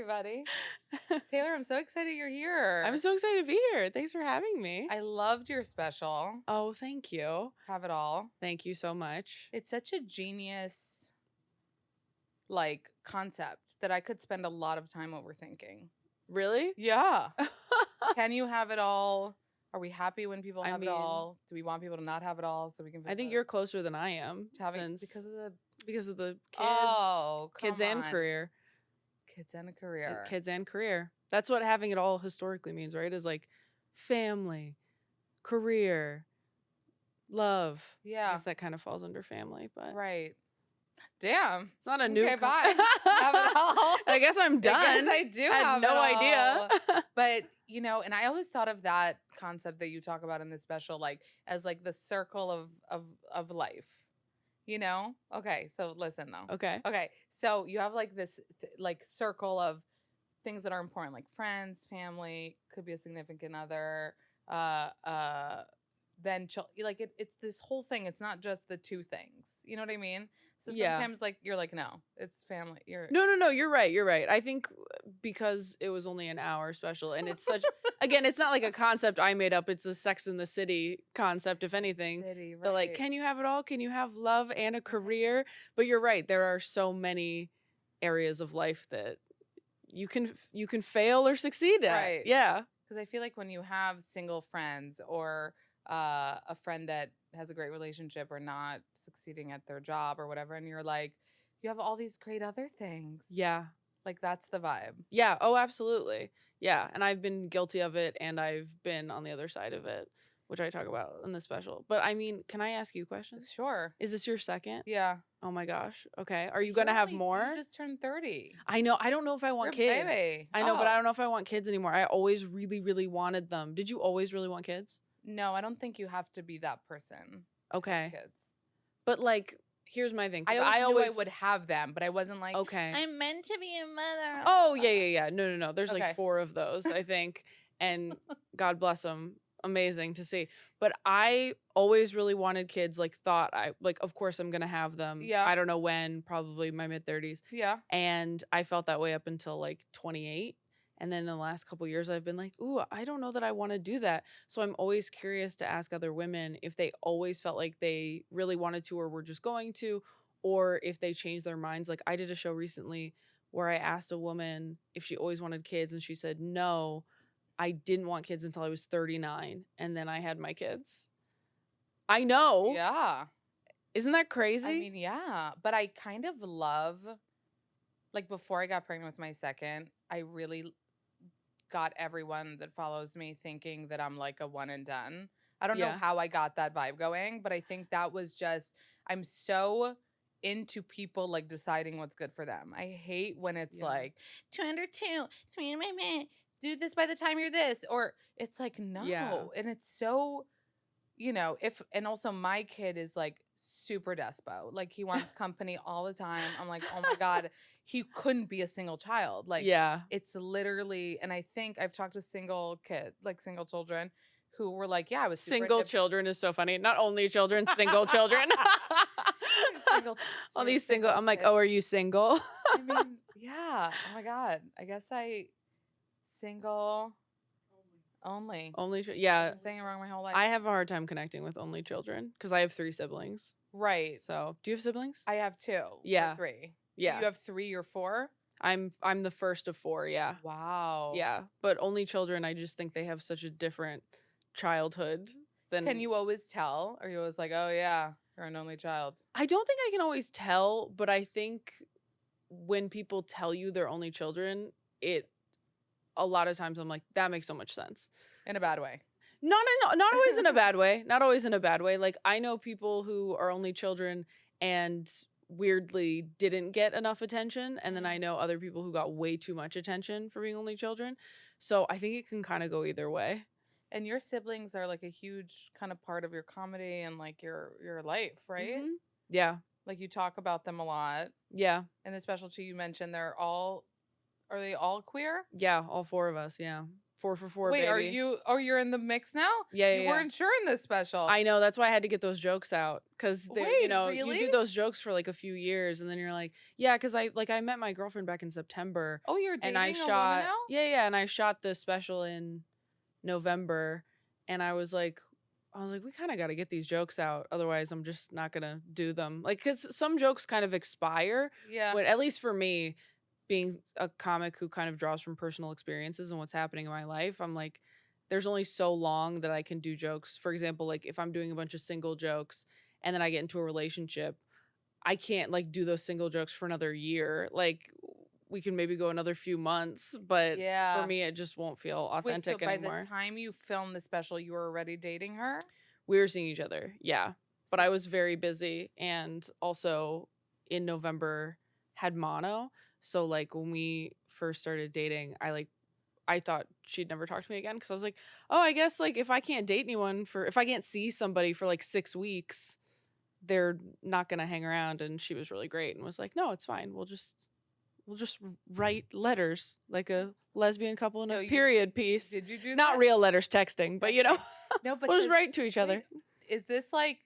everybody. Taylor, I'm so excited you're here. I'm so excited to be here. Thanks for having me. I loved your special. Oh, thank you. Have it all. Thank you so much. It's such a genius, concept that I could spend a lot of time overthinking. Really? Yeah. Can you have it all? Are we happy when people have it all? Do we want people to not have it all so we can? I think you're closer than I am to having because of the kids. Oh, kids and career. Kids and a career. Kids and career. That's what having it all historically means, right? Is like family, career, love. Yeah. I guess that kind of falls under family, but right. Damn. It's not a new. Okay, bye. Have it all. I guess I'm done. I guess I do I have had no it all. idea. But, and I always thought of that concept that you talk about in this special, as the circle of life, Okay, so listen though. Okay. So you have this circle of things that are important, like friends, family, could be a significant other, then it's this whole thing. It's not just the two things. You know what I mean? So sometimes you're like, no, it's family. No, you're right. I think because it was only an hour special and it's such, again, it's not like a concept I made up. It's a Sex and the City concept, if anything. City, right. But can you have it all? Can you have love and a career? But you're right. There are so many areas of life that you can fail or succeed at. Right. Yeah. Because I feel like when you have single friends or a friend that has a great relationship or not succeeding at their job or whatever, and you're you have all these great other things. Yeah. That's the vibe. Yeah. Oh, absolutely. Yeah. And I've been guilty of it and I've been on the other side of it, which I talk about in the special. But I mean, can I ask you questions? Sure. Is this your second? Yeah. Oh my gosh. Okay. Are you going to have more? You just turned 30. I know. I don't know if I want kids. Baby. I know, but I don't know if I want kids anymore. I always really, really wanted them. Did you always really want kids? No, I don't think you have to be that person. Okay. Kids. But here's my thing. I always knew I would have them, but I wasn't okay. I'm meant to be a mother. Oh, yeah. No. There's Okay. 4 of those, I think. And God bless them. Amazing to see. But I always really wanted kids, thought of course I'm going to have them. Yeah. I don't know when, probably my mid-30s. Yeah. And I felt that way up until 28. And then in the last couple of years, I've been ooh, I don't know that I want to do that. So I'm always curious to ask other women if they always felt like they really wanted to or were just going to, or if they changed their minds. I did a show recently where I asked a woman if she always wanted kids, and she said, no, I didn't want kids until I was 39. And then I had my kids. I know. Yeah. Isn't that crazy? I mean, yeah. But I kind of love, before I got pregnant with my second, I really got everyone that follows me thinking that I'm a one and done. I don't know how I got that vibe going, but I think that was just, I'm so into people deciding what's good for them. I hate when it's 2 under 2, 3 in my man, do this by the time you're this, or it's no. Yeah. And it's so, and also my kid is super despo. He wants company all the time. I'm oh my God, he couldn't be a single child. yeah. It's literally, and I think I've talked to single kids, single children who were yeah, I was super single children is so funny. Not only children, single children. All these single. I'm kids. oh, are you single? I mean, yeah. Oh my God. I guess single only. Yeah. I've been saying it wrong my whole life. I have a hard time connecting with only children because I have 3 siblings. Right. So, do you have siblings? I have 2. Yeah. Or 3. Yeah. You have 3 or 4? I'm the first of 4, yeah. Wow. Yeah, but only children, I just think they have such a different childhood than. Can you always tell? Or are you always oh yeah, you're an only child? I don't think I can always tell, but I think when people tell you they're only children, a lot of times I'm that makes so much sense. In a bad way. Not always in a bad way. Not always in a bad way. I know people who are only children and weirdly didn't get enough attention, and then I know other people who got way too much attention for being only children. So I think it can kind of go either way. And your siblings are a huge kind of part of your comedy and your life, right? Mm-hmm. Yeah. You talk about them a lot. Yeah. And the special too, you mentioned are they all queer? Yeah, all 4 of us, yeah. 4 for 4, Wait, are baby. you? Oh, you're in the mix now? Yeah, You yeah. weren't sure in this special. I know, that's why I had to get those jokes out, because they're, you Wait, know, you really? do those jokes for like a few years, and then you're like, yeah, because I met my girlfriend back in September, Oh, you're and dating I a woman shot, now? yeah, and I shot the special in November, and I was like, we kind of got to get these jokes out, otherwise I'm just not gonna do them. Like, because some jokes kind of expire, Yeah. when, at least for me, being a comic who kind of draws from personal experiences and what's happening in my life, I'm like, there's only so long that I can do jokes. For example, like if I'm doing a bunch of single jokes and then I get into a relationship, I can't like do those single jokes for another year. Like we can maybe go another few months, but for Yeah. me, it just won't feel Wait, so authentic by anymore. the time you filmed the special, you were already dating her? We were seeing each other, yeah. But So- I was very busy, and also in November had mono. So like when we first started dating, I thought she'd never talk to me again, because I was like, oh, I guess like if I can't date anyone if I can't see somebody for like 6 weeks, they're not gonna hang around. And she was really great and was like, no, it's fine. We'll just write letters like a lesbian couple in No, a you- period piece. Did you do Not that? real letters texting, but you know, Okay. No, but we'll just the- write to each other. wait, is this like?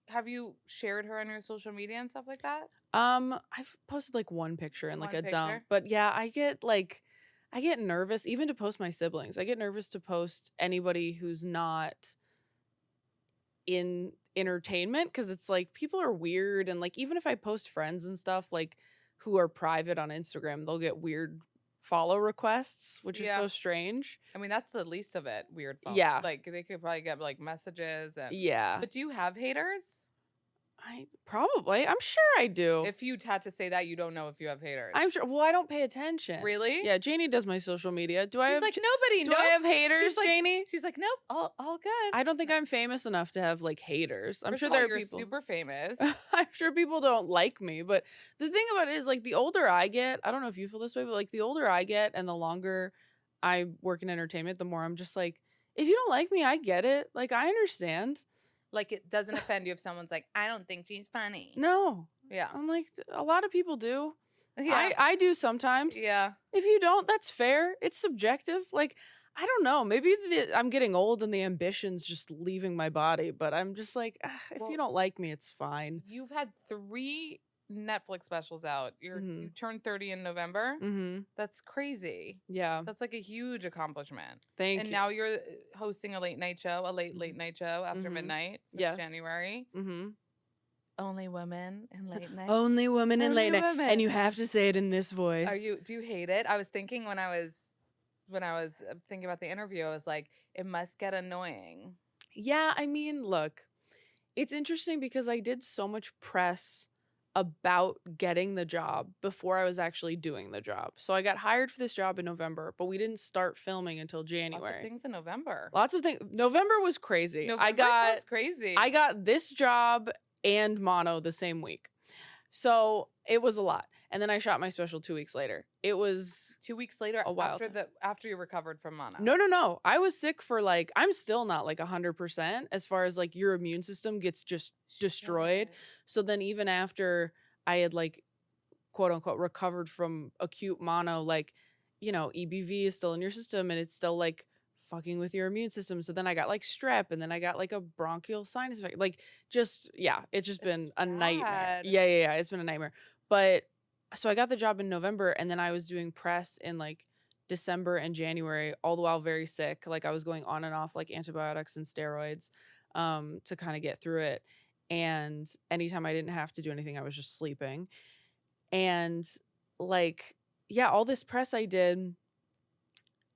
Have you shared her on your social media and stuff like that? I've posted like one picture and like One a dump, picture? but yeah, I get nervous even to post my siblings. I get nervous to post anybody who's not in entertainment, because it's like people are weird, and like even if I post friends and stuff like who are private on Instagram, they'll get weird follow requests, which is Yeah. so strange. I mean, that's the least of it. Weird. Yeah. Like they could probably get like messages and. Yeah. But do you have haters? I'm sure I do. If you had to say that, you don't know if you have haters. I'm sure. Well, I don't pay attention. Really? Yeah, Janie does my social media. Do I She's have like nobody. do Nope. I have haters, She's like, Janie? She's like, nope, all good. I don't think I'm famous enough to have like haters. I'm First sure of all, there are you're people. super famous. I'm sure people don't like me, but the thing about it is like the older I get, I don't know if you feel this way, but like the older I get and the longer I work in entertainment, the more I'm just like, if you don't like me, I get it. Like I understand. Like it doesn't offend you if someone's like, I don't think she's funny. No. Yeah. I'm like, a lot of people do. Yeah. I do sometimes. Yeah. If you don't, that's fair. It's subjective. Like, I don't know. Maybe I'm getting old and the ambition's just leaving my body, but I'm just like, if Well- you don't like me, it's fine. You've had 3 Netflix specials out. You Mhm. turned 30 in November. Mm-hmm. That's crazy. Yeah. That's like a huge accomplishment. Thank And you. now you're hosting a late night show, a late Mhm. night show after Mhm. midnight since Yes. January. Mm-hmm. Only women in late night. Only woman in Only late night. women. And you have to say it in this voice. Do you hate it? I was thinking when I was thinking about the interview, I was like, it must get annoying. Yeah, I mean, look, it's interesting because I did so much press about getting the job before I was actually doing the job. So I got hired for this job in November, but we didn't start filming until Lots January. of things in November. Lots of things. November was crazy. November sounds crazy. I got this job and mono the same week. So it was a lot. And then I shot my special 2 weeks later. It was 2 weeks later a wild after you recovered from mono. no. I was sick for like, I'm still not like 100% as far as like your immune system gets just destroyed. Shit. So then even after I had like quote unquote recovered from acute mono, like, you know, EBV is still in your system and it's still like fucking with your immune system. So then I got like strep and then I got like a bronchial sinus infection. Like just, yeah, it's just been It's a nightmare. bad. Yeah. It's been a nightmare. But so I got the job in November and then I was doing press in like December and January, all the while very sick. Like I was going on and off like antibiotics and steroids to kind of get through it. And anytime I didn't have to do anything, I was just sleeping. And like, yeah, all this press I did,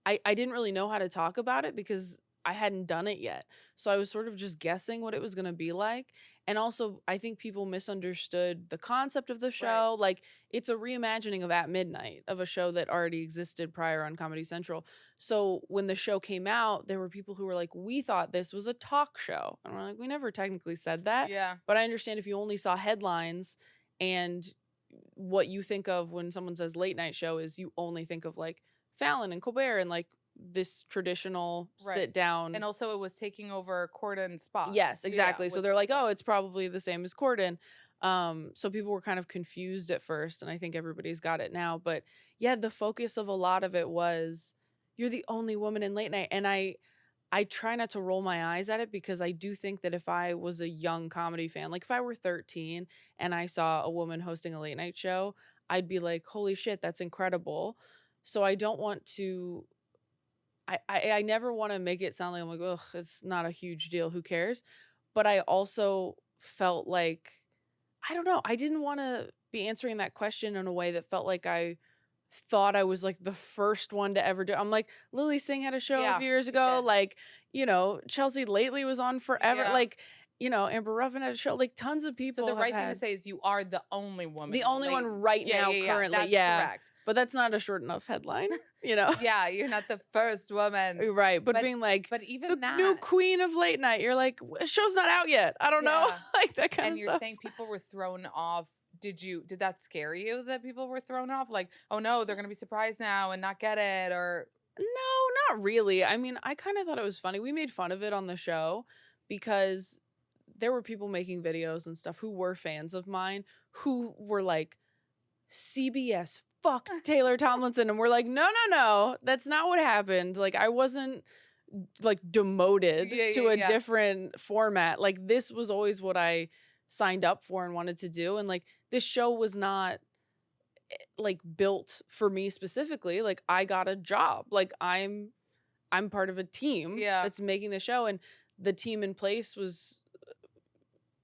I didn't really know how to talk about it because I hadn't done it yet. So I was sort of just guessing what it was going to be like. And also, I think people misunderstood the concept of the show. Like, it's a reimagining of At Midnight, of a show that already existed prior on Comedy Central. So when the show came out, there were people who were like, we thought this was a talk show. And we're like, we never technically said that. Yeah. But I understand if you only saw headlines and what you think of when someone says late night show is you only think of like Fallon and Colbert and like this traditional Right. sit down. And also it was taking over Cordon's spot. Yes, Yeah, exactly. So with- they're like, oh, it's probably the same as Corden. So people were kind of confused at first, and I think everybody's got it now. But yeah, the focus of a lot of it was, you're the only woman in late night. And I try not to roll my eyes at it because I do think that if I was a young comedy fan, like if I were 13 and I saw a woman hosting a late night show, I'd be like, holy shit, that's incredible. So I don't want to, I never want to make it sound like I'm like, ugh, it's not a huge deal. Who cares? But I also felt like, I don't know, I didn't want to be answering that question in a way that felt like I thought I was like the first one to ever do. I'm like, Lily Singh had a show a Yeah, few years she ago. did. Like, Chelsea Lately was on forever. Yeah. Like, Amber Ruffin had a show. Like, tons of people So the have right thing to had say is you are the only woman. the only one right now currently. That's Yeah. correct. But that's not a short enough headline, Yeah, you're not the first woman. Right. But But- being like But even the that, new queen of late night, you're like, show's not out yet. I don't know. Yeah. Like that kind and of you're stuff. saying people were thrown off. Did that scare you that people were thrown off? Like, oh no, they're gonna be surprised now and not get it, or No, not really. I mean, I kind of thought it was funny. We made fun of it on the show because there were people making videos and stuff who were fans of mine who were like, CBS fucked Taylor Tomlinson. And we're like, no, that's not what happened. Like, I wasn't like demoted to a different format. Like, this was always what I signed up for and wanted to do. And like, this show was not like built for me specifically. Like, I got a job. Like, I'm part of a team that's making the show, and the team in place was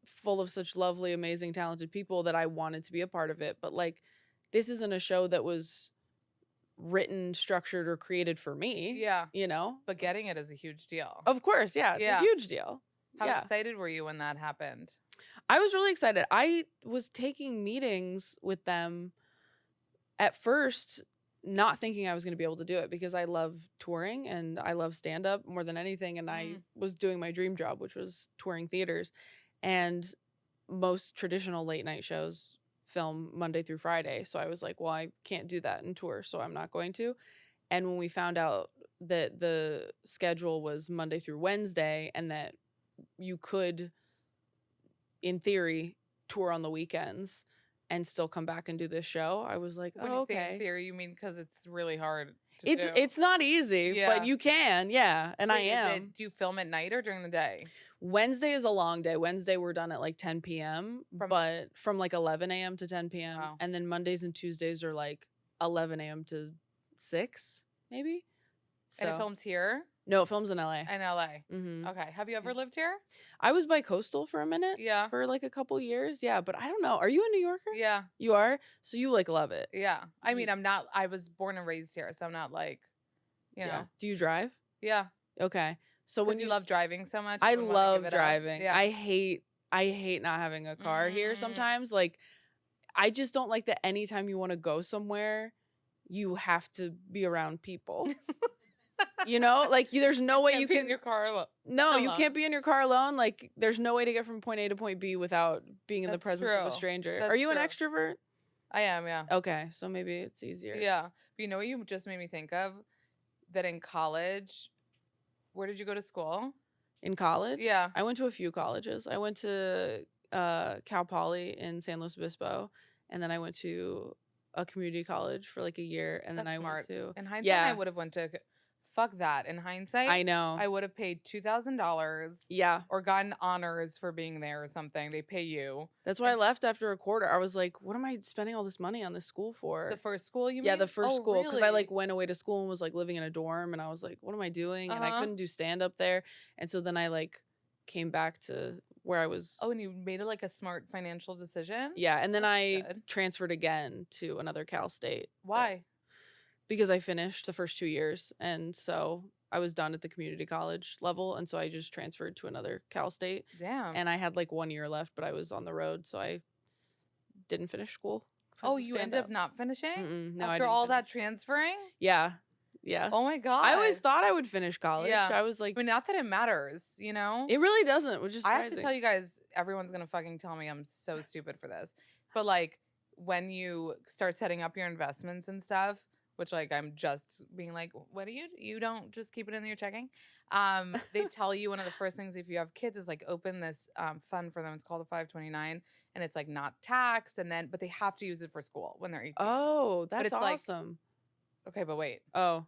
full of such lovely, amazing, talented people that I wanted to be a part of it. But like, this isn't a show that was written, structured, or created for me. Yeah. But getting it is a huge deal. Of course, yeah, it's a huge deal. How excited were you when that happened? I was really excited. I was taking meetings with them at first, not thinking I was going to be able to do it because I love touring and I love stand-up more than anything. And I was doing my dream job, which was touring theaters. And most traditional late night shows film Monday through Friday. So I was like, well, I can't do that and tour, so I'm not going to. And when we found out that the schedule was Monday through Wednesday and that you could, in theory, tour on the weekends and still come back and do this show, I was like, When oh, you okay. say in theory, you mean because it's really hard to do? It's not easy, but you can, yeah. And I am. Do you film at night or during the day? Wednesday is a long day. Wednesday we're done at like 10 p.m. But from like 11 a.m. to 10 p.m. Wow. And then Mondays and Tuesdays are like 11 a.m. to 6, maybe. And it films here? No, it films in LA. In LA. Mm-hmm. Okay. Have you ever lived here? I was bi-coastal for a minute. Yeah. For like a couple years. Yeah, but I don't know. Are you a New Yorker? Yeah. You are? So you like love it. Yeah. I mean, I was born and raised here, so I'm not like, you know. Do you drive? Yeah. Okay. So when you love driving so much, I you wouldn't wanna love give it up. driving. Yeah. I hate not having a car here sometimes. Like, I just don't like that anytime you want to go somewhere, you have to be around people. Like there's no way you be can in your car alone. No, you can't be in your car alone. Like, there's no way to get from point A to point B without being in the That's presence of a true. stranger. That's Are you true. an extrovert? I am, yeah. Okay, so maybe it's easier. Yeah. But you know what you just made me think of? That in college, where did you go to school? In college? Yeah. I went to a few colleges. I went to Cal Poly in San Luis Obispo, and then I went to a community college for like a year, and then That's I smart. went to In hindsight, I would have went to fuck that. In hindsight, I know. I would have paid $2,000. Yeah. Or gotten honors for being there or something. They pay you. That's why I left after a quarter. I was like, what am I spending all this money on this school for? The first school you Yeah, mean? the first Oh, school. Because I like really? went away to school and was like living in a dorm, and I was like, what am I doing? And I Uh-huh. couldn't do stand up there. And so then I like came back to where I was. Oh, and you made it like a smart financial decision? Yeah. And then That's I good. transferred again to another Cal State. Why? Because I finished the first 2 years. And so I was done at the community college level. And so I just transferred to another Cal State. Damn. And I had like 1 year left, but I was on the road. So I didn't finish school. Oh, you ended up not finishing? Mm-mm, no, I After didn't all that finish. transferring? Yeah. Yeah. Oh my God. I always thought I would finish college. Yeah. I was like, I mean, not that it matters, you know? it really doesn't, which is I have to surprising. tell you guys, everyone's gonna fucking tell me I'm so stupid for this. But like when you start setting up your investments and stuff, which like I'm just being like, what do you don't just keep it in your checking? They tell you one of the first things if you have kids is like open this fund for them. It's called a 529 and it's like not taxed but they have to use it for school when they're 18. Oh, that's it's like- awesome. Okay, but wait. Oh,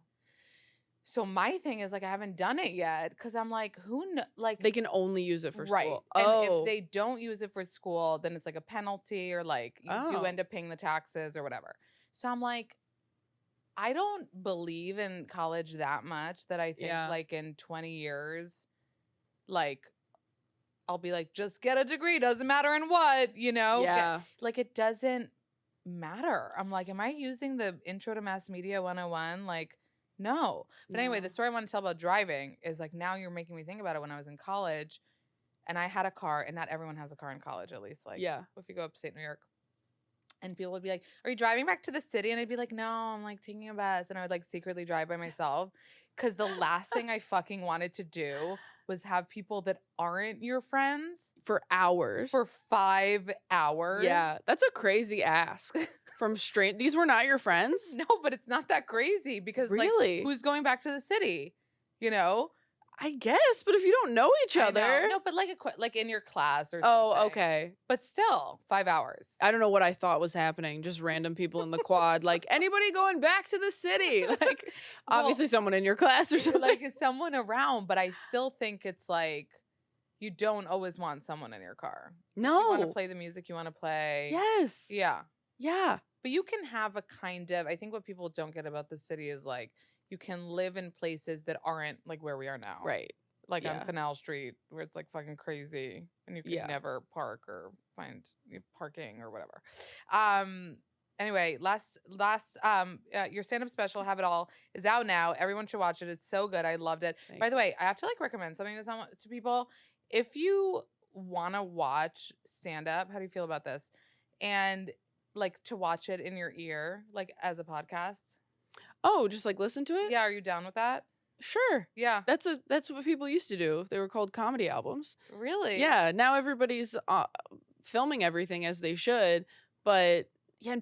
So my thing is like I haven't done it yet because I'm like, like They can only use it for right. school. And if Oh. they don't use it for school, then it's like a penalty or like you do Oh. end up paying the taxes or whatever. So I'm like, I don't believe in college that much that I think Yeah. like in 20 years, like I'll be like, just get a degree, doesn't matter in what, Yeah. like it doesn't matter. I'm like, am I using the intro to mass media 101? Like, no. But anyway, the No. story I want to tell about driving is like now you're making me think about it when I was in college and I had a car, and not everyone has a car in college, at least. Like, Yeah. if you go upstate New York. And people would be like, "Are you driving back to the city?" And I'd be like, "No, I'm like taking a bus." And I would like secretly drive by myself because the last thing I fucking wanted to do was have people that aren't your friends For hours. for 5 hours. Yeah. That's a crazy ask from straight. These were not your friends? No, but it's not that crazy because like Really? who's going back to the city? You know? I guess, but if you don't know each I know. other. No, but like like in your class or something. Oh, okay. But still, 5 hours. I don't know what I thought was happening. Just random people in the quad, like anybody going back to the city, like Well, obviously someone in your class or something. like is someone around, but I still think it's like you don't always want someone in your car. You want to No. play the music you want to play. Yes. Yeah. Yeah. But you can have a kind of, I think what people don't get about the city is like you can live in places that aren't like where we are now. Right. Like on Yeah. Canal Street where it's like fucking crazy and you can Yeah. never park or find parking or whatever. Anyway, your stand-up special, Have It All, is out now. Everyone should watch it. It's so good. I loved it. Thank By the way, I have to like recommend something to people. If you want to watch stand-up, how do you feel about this? And like to watch it in your ear, like as a podcast. Oh, just like listen to it? Yeah, are you down with that? Sure. Yeah. That's what people used to do. They were called comedy albums. Really? Yeah, now everybody's filming everything as they should, but yeah, and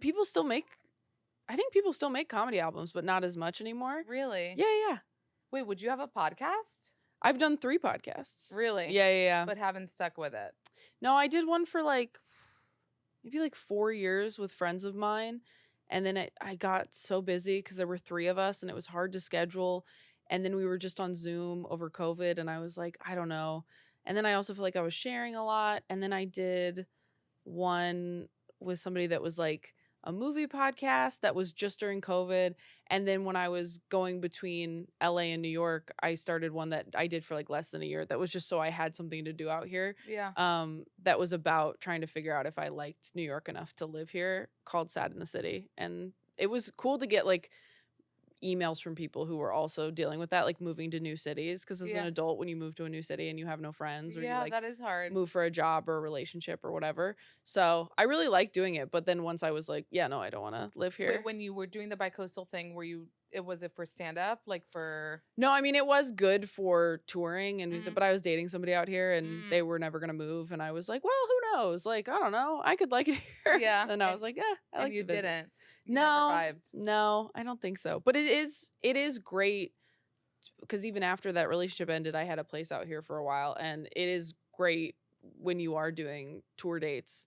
I think people still make comedy albums, but not as much anymore. Really? Yeah. Wait, would you have a podcast? I've done 3 podcasts. Really? Yeah. But haven't stuck with it. No, I did one for like maybe like 4 years with friends of mine, and then I got so busy because there were 3 of us and it was hard to schedule, and then we were just on Zoom over COVID, and I was like, I don't know. And then I also feel like I was sharing a lot, and then I did one with somebody that was like a movie podcast that was just during COVID. And then when I was going between LA and New York, I started one that I did for like less than a year. That was just so I had something to do out here. Yeah. That was about trying to figure out if I liked New York enough to live here, called Sad in the City. And it was cool to get like emails from people who were also dealing with that, like moving to new cities. Because as an adult, when you move to a new city and you have no friends, or you like that is hard. move for a job or a relationship or whatever. So I really liked doing it. But then once I was like, yeah, no, I don't want to live here. Wait, when you were doing the bicoastal thing, was it for stand up? Like for No, I mean, it was good for touring and music, Mhm. but I was dating somebody out here and they were never going to move. And I was like, well, who knows? Like, I don't know. I could like it here. Yeah. And I was like, yeah, I and like you to visit. didn't. You No, never vibed. no, I don't think so. But it is great because even after that relationship ended, I had a place out here for a while, and it is great when you are doing tour dates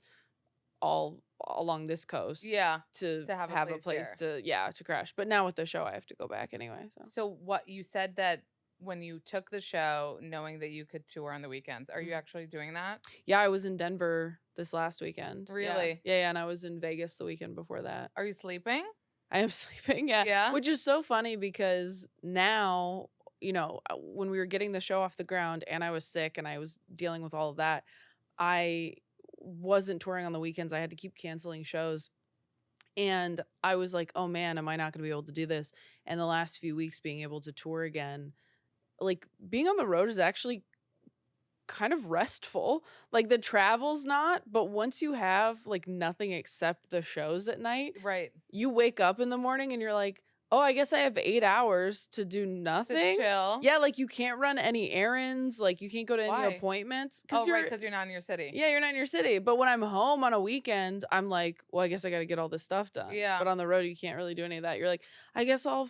all along this coast. Yeah. To have a have a place place to crash. But now with the show, I have to go back anyway. So So what you said that when you took the show, knowing that you could tour on the weekends, are you actually doing that? yeah, I was in Denver this last weekend. Yeah. Really? Yeah, and I was in Vegas the weekend before that. Are you sleeping? I am sleeping, yeah. Yeah? Which is so funny because now, when we were getting the show off the ground and I was sick and I was dealing with all of that, I wasn't touring on the weekends. I had to keep canceling shows. And I was like, oh man, am I not going to be able to do this? And the last few weeks being able to tour again, like being on the road is actually kind of restful. Like the travel's not, but once you have like nothing except the shows at night, Right. you wake up in the morning and you're like, oh, I guess I have 8 hours to do To nothing. chill. Yeah, like you can't run any errands, like you can't go to Why? any appointments. Oh, right, because you're not in your city. Yeah, you're not in your city. But when I'm home on a weekend, I'm like, well, I guess I got to get all this stuff done. Yeah. But on the road, you can't really do any of that. You're like, I guess I'll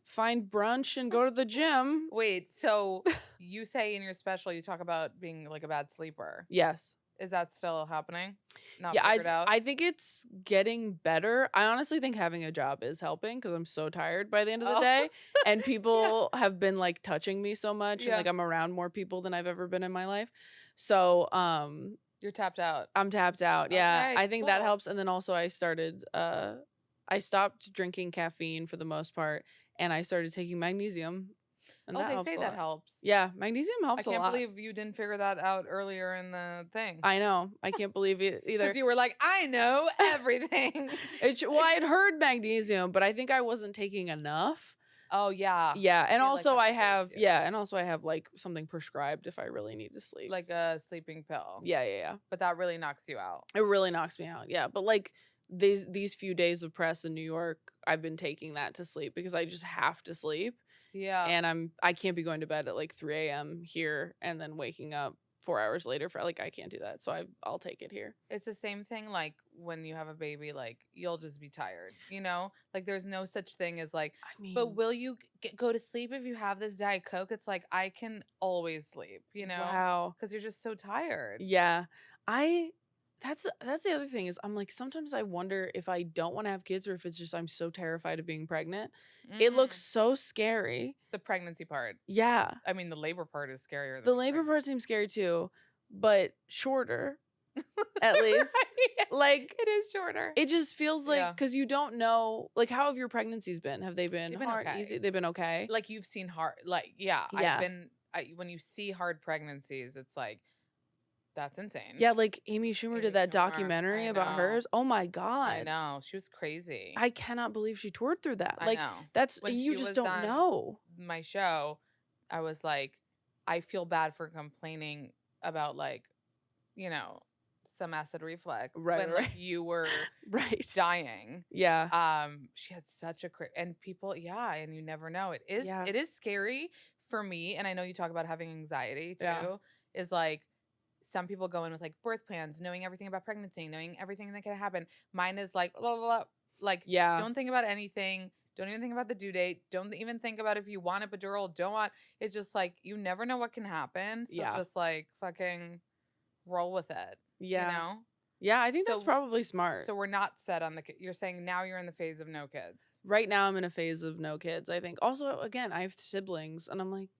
find brunch and go to the gym. Wait, so you say in your special you talk about being like a bad sleeper. Yes. Is that still happening? Not Yeah, figured out? I think it's getting better. I honestly think having a job is helping because I'm so tired by the end of the Oh, day. And yeah. people have been like touching me so much and Yeah. like I'm around more people than I've ever been in my life. So You're tapped out. I'm tapped out. Yeah. Okay, I think that cool. helps. And then also I stopped drinking caffeine for the most part and I started taking magnesium and Oh, that they helps say a that lot. helps. Yeah, magnesium I helps a can't lot. believe you didn't figure that out earlier in the thing. I know. I can't believe it either. Because you were like, I know everything. Well, I had heard magnesium, but I think I wasn't taking enough. Oh, yeah. Yeah, and They like also have I to dose have you. and also I have like something prescribed if I really need to sleep. Like a sleeping pill. Yeah. But that really knocks you out. It really knocks me out. Yeah, but like these few days of press in New York, I've been taking that to sleep because I just have to sleep, Yeah. and I can't be going to bed at like 3 a.m. here and then waking up 4 hours later for like I can't do that. So I'll take it here. It's the same thing like when you have a baby, like you'll just be tired, Like there's no such thing as like, I mean, but will you go to sleep if you have this Diet Coke? It's like, I can always sleep, wow. Because you're just so tired. Yeah. I that's the other thing is I'm like sometimes I wonder if I don't want to have kids or if it's just I'm so terrified of being pregnant. It looks so scary. The pregnancy part. Yeah. I mean, the labor part is scarier than The labor part seems scary too, but shorter at least. Right. Like It is shorter. it just feels like Yeah. because you don't know like how have your pregnancies been? Have they been They've been hard, okay. easy? They've been okay. Like you've seen hard, like, yeah. Yeah. When you see hard pregnancies, it's like, that's insane. Yeah, like Amy Schumer Amy did that Schumer, documentary I about know. hers. Oh my I God. know. She was crazy. I cannot believe she toured through that. I Like know. that's When you she just was don't on know. my show, I was like, I feel bad for complaining about like, some acid reflux Right, when like right. you were Right. dying. Yeah. She had such a and people, yeah, and you never know. It is Yeah. it is scary for me, and I know you talk about having anxiety too. Yeah. Is like some people go in with like birth plans, knowing everything about pregnancy, knowing everything that can happen. Mine is like blah, blah, blah. Like Yeah. don't think about anything. Don't even think about the due date. Don't even think about if you want a epidural. Don't want. It's just like you never know what can happen. So Yeah. just like fucking roll with it. Yeah. Yeah, I think that's So- probably smart. So we're not set on you're saying now you're in the phase of no kids. Right now I'm in a phase of no kids, I think. Also, again, I have siblings and I'm like,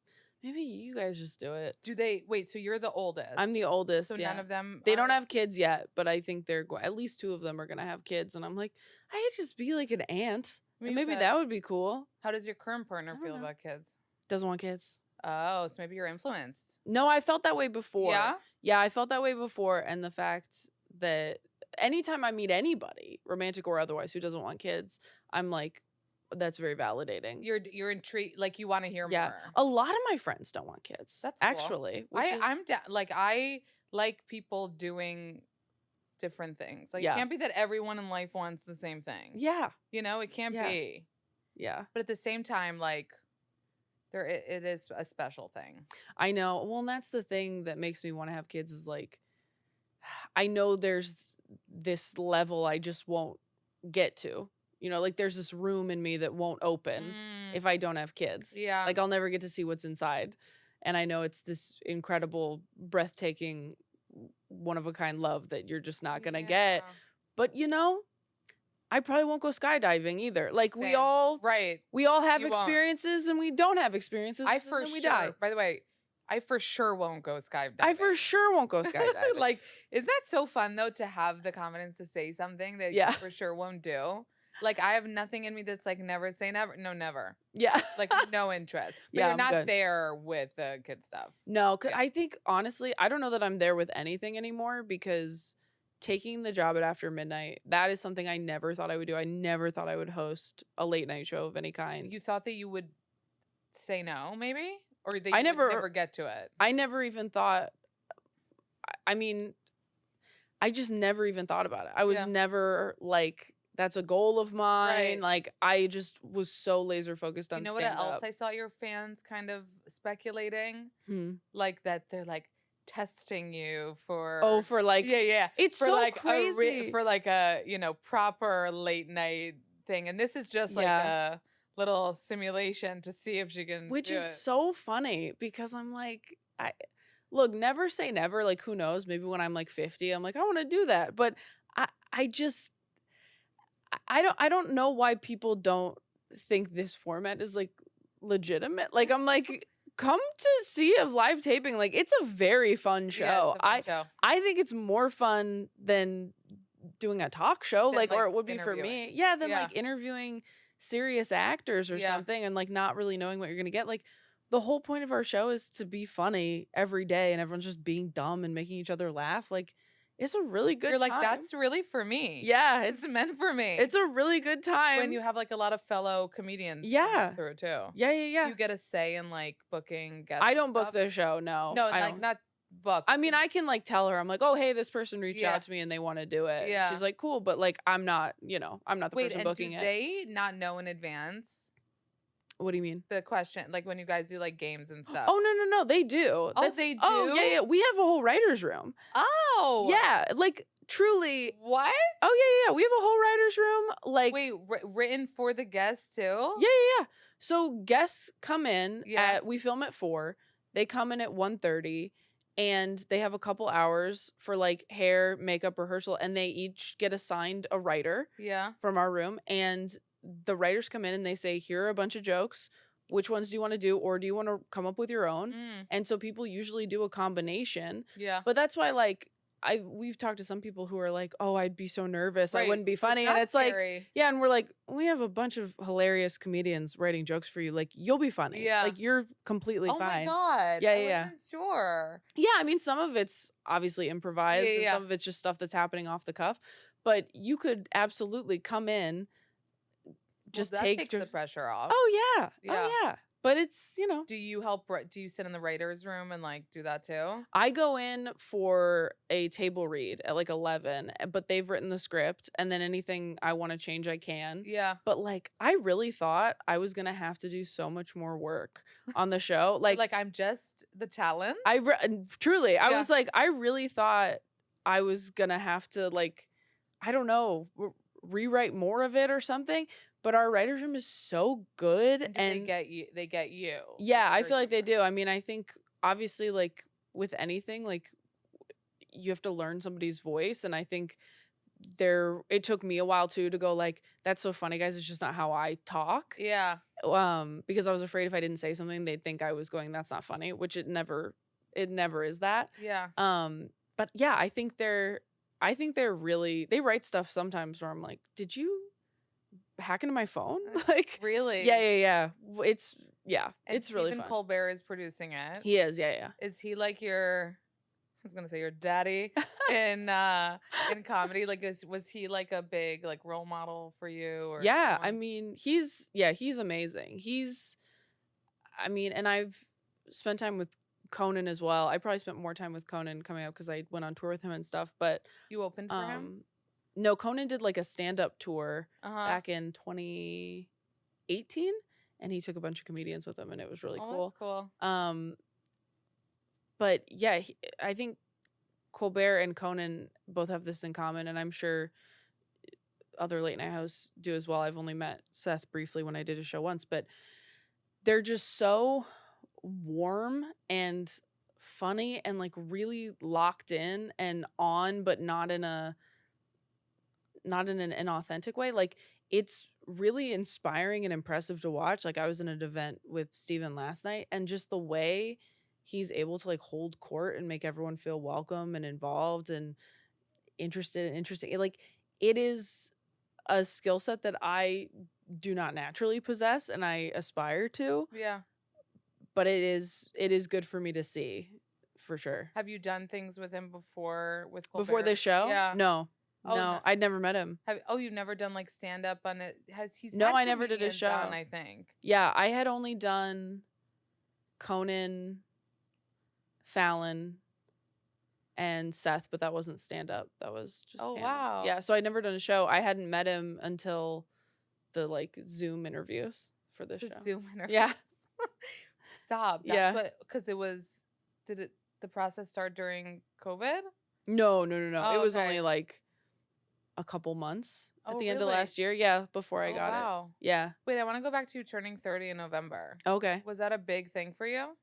maybe you guys just do it. Do they wait? So you're the oldest. I'm the oldest. So yeah. none of them. They don't have kids yet, but I think at least 2 of them are gonna have kids, and I'm like, I could just be like an aunt. I mean, And maybe but that would be cool. How does your current partner I don't feel know. about kids? Doesn't want kids. Oh, so maybe you're influenced. No, I felt that way before. Yeah. Yeah, I felt that way before, and the fact that anytime I meet anybody, romantic or otherwise, who doesn't want kids, I'm like, that's very validating. You're intrigued. Like you want to hear Yeah, more. a lot of my friends don't want kids. That's cool. actually. Which is, I'm like I like people doing different things. Like Yeah. it can't be that everyone in life wants the same thing. yeah, It can't Yeah. be. yeah. But at the same time, like it is a special thing. I know. Well, and that's the thing that makes me want to have kids is like, I know there's this level I just won't get to. Like there's this room in me that won't open if I don't have kids. Yeah. Like I'll never get to see what's inside. And I know it's this incredible, breathtaking, one of a kind love that you're just not going to get. But I probably won't go skydiving either. Like we Same. all Right. we all have You won't. experiences and we don't have experiences. I and for then sure. we die. By the way, I for sure won't go skydiving. I for sure won't go skydiving. Like, isn't that so fun though to have the confidence to say something that Yeah. you for sure won't do? Like, I have nothing in me that's like never say never. No, never. Yeah. Like no interest. But Yeah, you're I'm not good. there with the kid stuff. No, 'cause Yeah. I think honestly, I don't know that I'm there with anything anymore because taking the job at After Midnight, that is something I never thought I would do. I never thought I would host a late night show of any kind. You thought that you would say no, maybe, or that you I would never- never get to it. I never even thought, I mean, I just never even thought about it. I was Yeah. never like, that's a goal of mine. Right. Like, I just was so laser focused on You know what stand else up. I saw your fans kind of speculating? Hmm. Like that they're like testing you for. Oh, for like, yeah. it's For so like crazy. for like a proper late night thing, and this is just like Yeah. a little simulation to see if she can. Which do is it. so funny because I'm like, look, never say never. Like, who knows? Maybe when I'm like 50, I'm like, I want to do that. But I just, I don't know why people don't think this format is like legitimate. Like, I'm like, come to see a live taping. Like, it's a very fun Yeah, show. it's a fun show. I think it's more fun than doing a talk show, Than, like, or like, it would be for me. interviewing. Yeah, than Yeah. like interviewing serious actors or Yeah. something and like not really knowing what you're gonna get. Like, the whole point of our show is to be funny every day and everyone's just being dumb and making each other laugh. Like, it's a really good You're like, time. that's really for me. Yeah, It's meant for me. it's a really good time. when you have like a lot of fellow comedians Yeah. coming through too. Yeah. You get a say in like booking guests. I and don't book stuff. the show, no. No, I like don't. not book. I mean, I can like tell her, I'm like, oh, hey, this person reached Yeah. out to me and they want to do it. Yeah. She's like, cool, but like, I'm not, I'm not the Wait, person and booking do it. they not know in advance What do you mean? the question? Like when you guys do like games and stuff. Oh, no, they do. Oh, they Oh, do? yeah. We have a whole writer's room. Oh. Yeah, like truly. What? Oh, yeah. We have a whole writer's room. Like, Wait, written for the guests too? yeah. So guests come in Yeah. we film at 4. They come in at 1:30 and they have a couple hours for like hair, makeup, rehearsal, and they each get assigned a writer Yeah. from our room. And the writers come in and they say, here are a bunch of jokes. Which ones do you want to do? Or do you want to come up with your own? Mm, And so people usually do a combination. yeah. But that's why, like, we've talked to some people who are like, oh, I'd be so nervous. I Right. wouldn't be So funny. And not it's like, scary. yeah. And we're like, we have a bunch of hilarious comedians writing jokes for you. Like, you'll be funny. Yeah. Like, you're completely Oh fine. my God. Yeah, I yeah. wasn't sure. Yeah. I mean, some of it's obviously improvised and Yeah. some of it's just stuff that's happening off the cuff. But you could absolutely come in, just Well, that take takes the pressure off. Oh, yeah. Yeah. Oh, yeah. But it's, Do you help? Do you sit in the writers' room and like do that too? I go in for a table read at like 11, but they've written the script and then anything I want to change, I can. Yeah. But like, I really thought I was going to have to do so much more work on the show. Like I'm just the talent. truly, I Yeah. was like, I really thought I was going to have to like, I don't know, rewrite more of it or something. But our writer's room is so good. And And they get you. They get you. yeah, I Very feel like they different. do. I mean, I think obviously like with anything, like you have to learn somebody's voice. And I think it took me a while too to go like, that's so funny, guys. It's just not how I talk. Yeah. Because I was afraid if I didn't say something, they'd think I was going, that's not funny, which it never is that. Yeah. But yeah, I think they're really, they write stuff sometimes where I'm like, did you hack into my phone? Like, Really. yeah. It's And it's really Stephen fun. Colbert is producing it. He is, yeah. Is he like your? I was gonna say your daddy in comedy. Like, was he like a big like role model for you? Or Yeah, I someone? mean, he's amazing. And I've spent time with Conan as well. I probably spent more time with Conan coming out because I went on tour with him and stuff. But You opened for him. no, Conan did like a stand-up tour Back back in 2018, and he took a bunch of comedians with him, and it was really cool. That's cool. But yeah, I think Colbert and Conan both have this in common, and I'm sure other late night hosts do as well. I've only met Seth briefly when I did a show once, but they're just so warm and funny and like really locked in and on, but not in an inauthentic way. Like, it's really inspiring and impressive to watch. Like, I was in an event with Steven last night, and just the way he's able to like hold court and make everyone feel welcome and involved and interested and interesting. Like, it is a skill set that I do not naturally possess and I aspire to, Yeah. but it is good for me to see, for sure. Have you done things with him before with Colbert? Before this show? Yeah. No. Oh, No, no. I'd never met him. You've never done like stand up on it? No, had I never did a comedians on, show. I think. Yeah, I had only done Conan, Fallon, and Seth, but that wasn't stand up. That was just Oh, panel. wow. Yeah, so I'd never done a show. I hadn't met him until the like Zoom interviews for this The show. Zoom interviews. Yeah. Stop. That's Yeah. because did the process start during COVID? No. Oh, It was okay. only like a couple months at Oh, the end of really? last year. Yeah, before I Oh, got it. wow. Yeah. Wait, I want to go back to you turning 30 in November. Okay. Was that a big thing for you?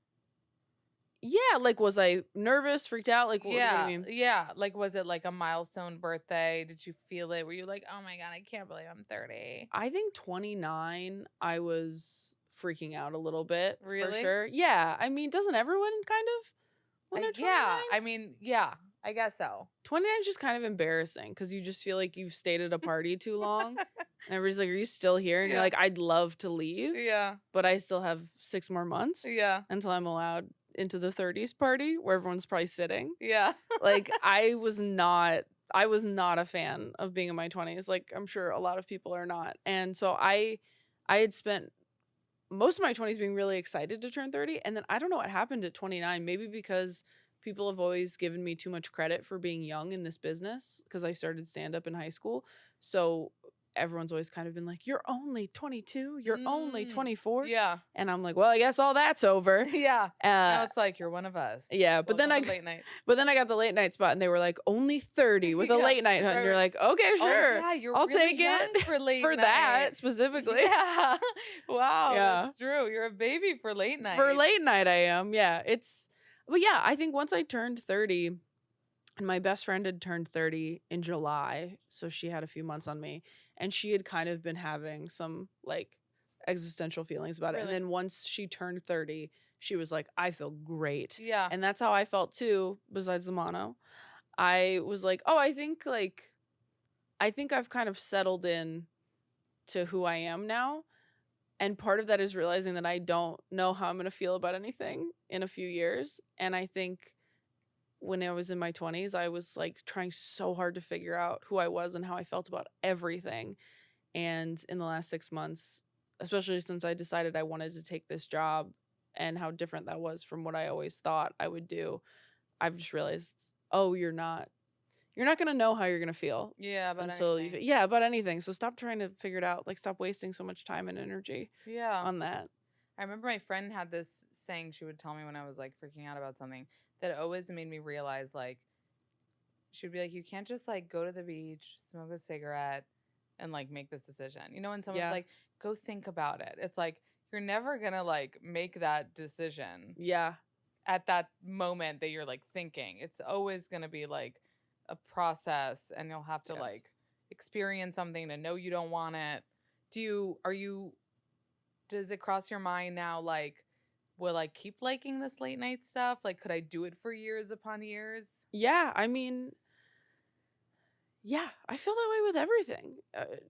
Yeah, like, was I nervous, freaked out? Like, what do you Yeah, mean? yeah. Like, was it like a milestone birthday? Did you feel it? Were you like, oh my God, I can't believe I'm 30? I think 29, I was freaking out a little bit for Really? sure. Yeah, I mean, doesn't everyone kind of when they're 29? Yeah, I mean, yeah, I guess so. 29 is just kind of embarrassing because you just feel like you've stayed at a party too long. And everybody's like, "Are you still here?" And you're Yeah, like, "I'd love to leave, yeah, but I still have 6 more months yeah, until I'm allowed into the 30s party where everyone's probably sitting." yeah. Like, I was not a fan of being in my 20s. Like, I'm sure a lot of people are not. And so I had spent most of my 20s being really excited to turn 30, and then I don't know what happened at 29, maybe because people have always given me too much credit for being young in this business because I started stand up in high school. So everyone's always kind of been like, "You're only 22, you're only Mm, 24." yeah, And I'm like, "Well, I guess all that's over." yeah. Now Uh it's like you're one of us. yeah, Welcome to late night. but then I got the late night spot and they were like, "Only 30 with a Yeah, late night hunt." And right, you're right. like, "Okay, Oh sure. yeah, you're I'll really take young it." for late For night. that specifically. Yeah. Wow, Yeah. that's true. You're a baby for late For night. late night I am. Yeah. But yeah, I think once I turned 30, and my best friend had turned 30 in July, so she had a few months on me, and she had kind of been having some like existential feelings about it. And Really? then once she turned 30, she was like, "I feel great." Yeah. And that's how I felt too, besides the mono. I was like, "Oh, I think I've kind of settled in to who I am now." And part of that is realizing that I don't know how I'm going to feel about anything in a few years. And I think when I was in my 20s, I was like trying so hard to figure out who I was and how I felt about everything. And in the last 6 months, especially since I decided I wanted to take this job and how different that was from what I always thought I would do, I've just realized, oh, you're not going to know how you're going to feel Yeah, about until anything. yeah, about anything. So stop trying to figure it out. Like, stop wasting so much time and energy Yeah. on that. I remember my friend had this saying she would tell me when I was like freaking out about something that always made me realize like she would be like, you can't just like go to the beach, smoke a cigarette, and like make this decision. You know, when someone's Yeah. like, go think about it. It's like you're never gonna like make that decision Yeah. at that moment that you're like thinking. It's always gonna be like a process and you'll have to Yes. like experience something to know you don't want it. Are you does it cross your mind now like will I keep liking this late night stuff? Like could I do it for years upon years? Yeah. I mean, yeah, I feel that way with everything.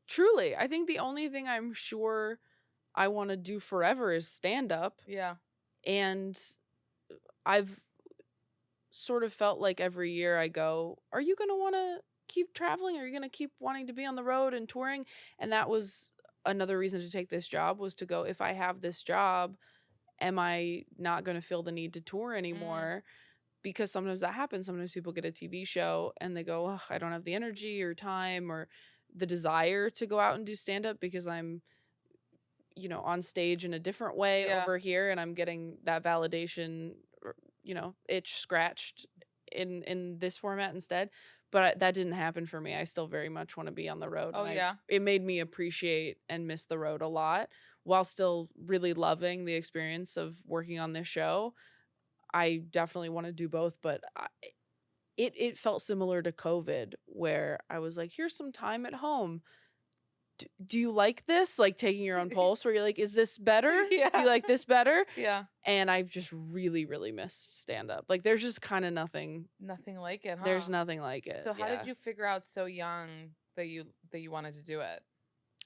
Truly. I think the only thing I'm sure I want to do forever is stand up. Yeah. And I've sort of felt like every year I go, are you going to want to keep traveling? Are you going to keep wanting to be on the road and touring? And that was another reason to take this job, was to go, if I have this job, am I not going to feel the need to tour Mm. anymore? Because sometimes that happens. Sometimes people get a TV show and they go, "Ugh, I don't have the energy or time or the desire to go out and do stand up because I'm, on stage in a different way Yeah. over here and I'm getting that validation, itch scratched in this format instead." But that didn't happen for me. I still very much want to be on the road. Oh And yeah. it made me appreciate and miss the road a lot while still really loving the experience of working on this show. I definitely want to do both, but it felt similar to COVID where I was like, here's some time at home. Do you like this? Like taking your own pulse where you're like, is this better? Do Yeah. you like this better? Yeah. And I've just really, really missed stand up. Like there's just kind of nothing. Nothing like it, huh? There's nothing like it. So how Yeah. did you figure out so young that you wanted to do it?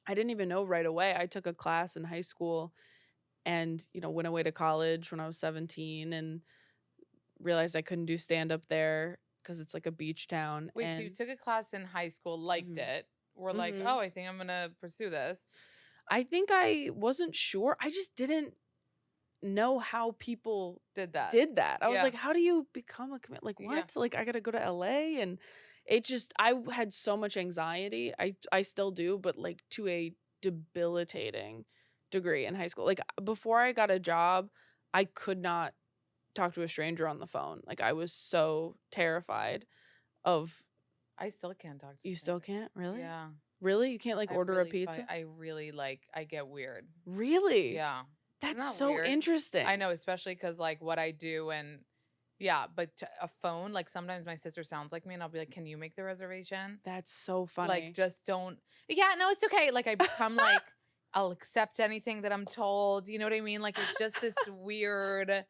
I didn't even know right away. I took a class in high school and, went away to college when I was 17 and realized I couldn't do stand up there because it's like a beach town. Wait, and so you took a class in high school, liked Mhm. it, were like, Mhm. oh, I think I'm gonna pursue this. I think I wasn't sure. I just didn't know how people Did that. did that. I was Yeah. like, how do you become a comedian? Like, Yeah. what? Like, I got to go to LA. And I had so much anxiety. I still do, but like to a debilitating degree in high school. Like, before I got a job, I could not talk to a stranger on the phone. Like, I was so terrified of. I still can't talk to You still strangers. can't? Really? Yeah. Really? You can't like I order a really pizza? I really like I get weird. Really? Yeah. Isn't That's that so weird? interesting. I know, especially because like what I do and Yeah, but a phone, like sometimes my sister sounds like me and I'll be like, "Can you make the reservation?" That's so Like funny. just don't. Yeah, no, it's okay. Like I become like I'll accept anything that I'm told. You know what I mean? Like it's just this weird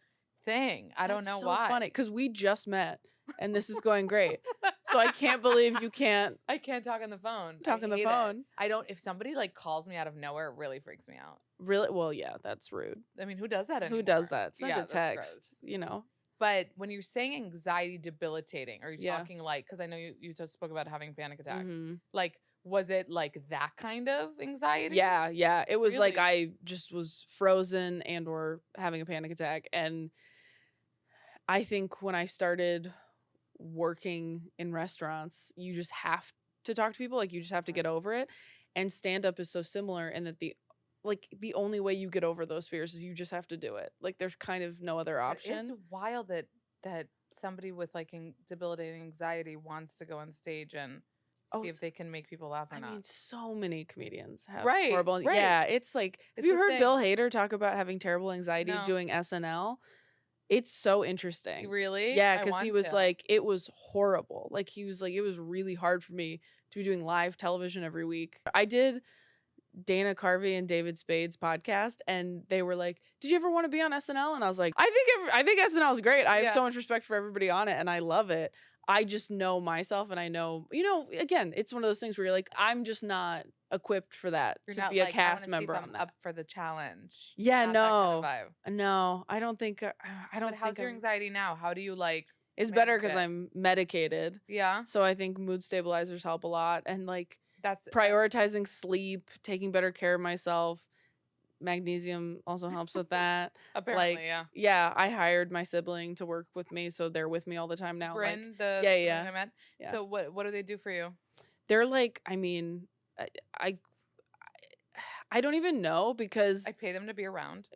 thing. I don't That's know so funny why. because we just met and this is going great. So I can't believe you can't I can't talk on the phone. I talk on the hate it. phone. I don't. If somebody like calls me out of nowhere, it really freaks me out. Really? Well, yeah, that's rude. I mean, who does that Who does anymore? that? Send Yeah, a that's text, gross. you know? But when you're saying anxiety debilitating, are you Yeah. talking like, because I know you just spoke about having panic attacks. Mhm. Like, was it like that kind of anxiety? Yeah, yeah. It was like Really? I just was frozen and or having a panic attack. And I think when I started working in restaurants, you just have to talk to people. Like you just have to Right. get over it. And stand up is so similar in that the only way you get over those fears is you just have to do it. Like there's kind of no other It is option. wild that somebody with like debilitating anxiety wants to go on stage and Oh, see if they can make people laugh or I mean, not. so many comedians have Right, horrible. right. Yeah, it's like, have It's you a heard thing. Bill Hader talk about having terrible anxiety No, doing SNL? It's so interesting. really? Yeah, I because he want was to. like, it was horrible. Like, he was like, it was really hard for me to be doing live television every week. I did Dana Carvey and David Spade's podcast, and they were like, "Did you ever want to be on SNL?" And I was like, I think SNL is great. I have Yeah. so much respect for everybody on it, and I love it. I just know myself, and I know, again, it's one of those things where you're like, I'm just not equipped for that You're to not be a like, I want cast to see if member I'm on that. up for the challenge. Yeah, Not that kind of no, vibe. no, I don't think But how's your I'm. anxiety now? How do you like It's better manage because it? I'm medicated, Yeah, so I think mood stabilizers help a lot, and like that's prioritizing sleep, taking better care of myself. Magnesium also helps with that. apparently, Like, yeah. yeah, I hired my sibling to work with me, so they're with me all the time now. Like, Bryn, the yeah, sibling yeah, I met. yeah. So what do they do for you? They're like, I mean, I I, I don't even know because I pay them to be around.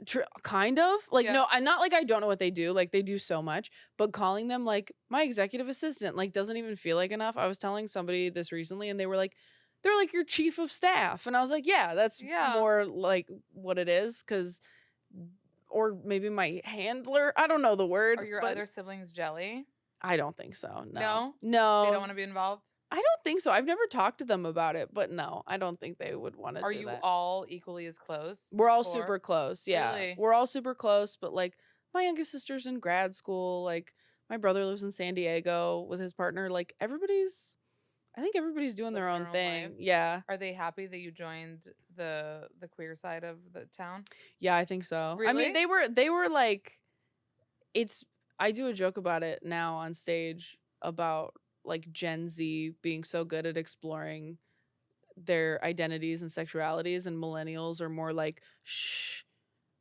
kind of like Yeah. no, I'm not like I don't know what they do. Like they do so much, but calling them like my executive assistant like doesn't even feel like enough. I was telling somebody this recently, and they were like, they're like your chief of staff, and I was like, yeah, that's Yeah. more like what it is, because or maybe my handler. I don't know the word, Are your but other siblings jelly? I don't think so. No, No? They no, don't want to be involved? I don't think so. I've never talked to them about it, but no, I don't think they would want to Are do you that. all equally as close? We're all Or super close. Yeah. really? We're all super close, but like my youngest sister's in grad school. Like my brother lives in San Diego with his partner. Like I think everybody's doing their Living own their own thing. lives? Yeah. Are they happy that you joined the queer side of the town? Yeah, I think so. I mean, Really? they were like, it's, I do a joke about it now on stage about like Gen Z being so good at exploring their identities and sexualities, and millennials are more like, shh,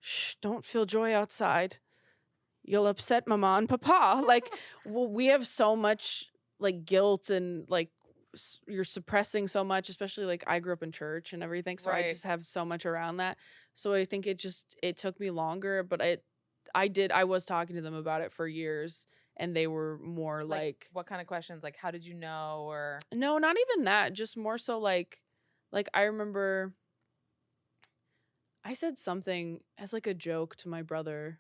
shh, don't feel joy outside. You'll upset mama and papa. Like, well, we have so much like guilt and like you're suppressing so much, especially like I grew up in church and everything. So I Right. just have so much around that. So I think it took me longer, but I was talking to them about it for years, and they were more like, What kind of questions? Like, how did you know? Or no, not even that. Just more so like I remember I said something as like a joke to my brother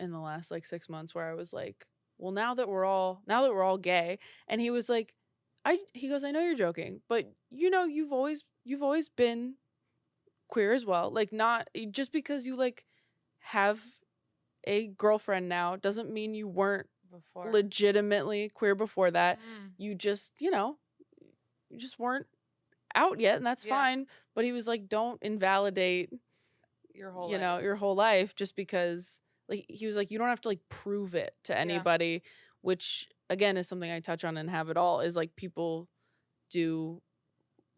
in the last like 6 months where I was like, well, now that we're all gay, and he was like, he goes, I know you're joking, but you've always been queer as well. Like, not just because you like have a girlfriend now doesn't mean you weren't before? legitimately queer before that. Mm, You just, you just weren't out yet, and that's yeah. fine. But he was like, don't invalidate, Your whole life. your whole life just because, like, he was like, you don't have to like prove it to anybody, which again is something I touch on in Have It All, is like people do,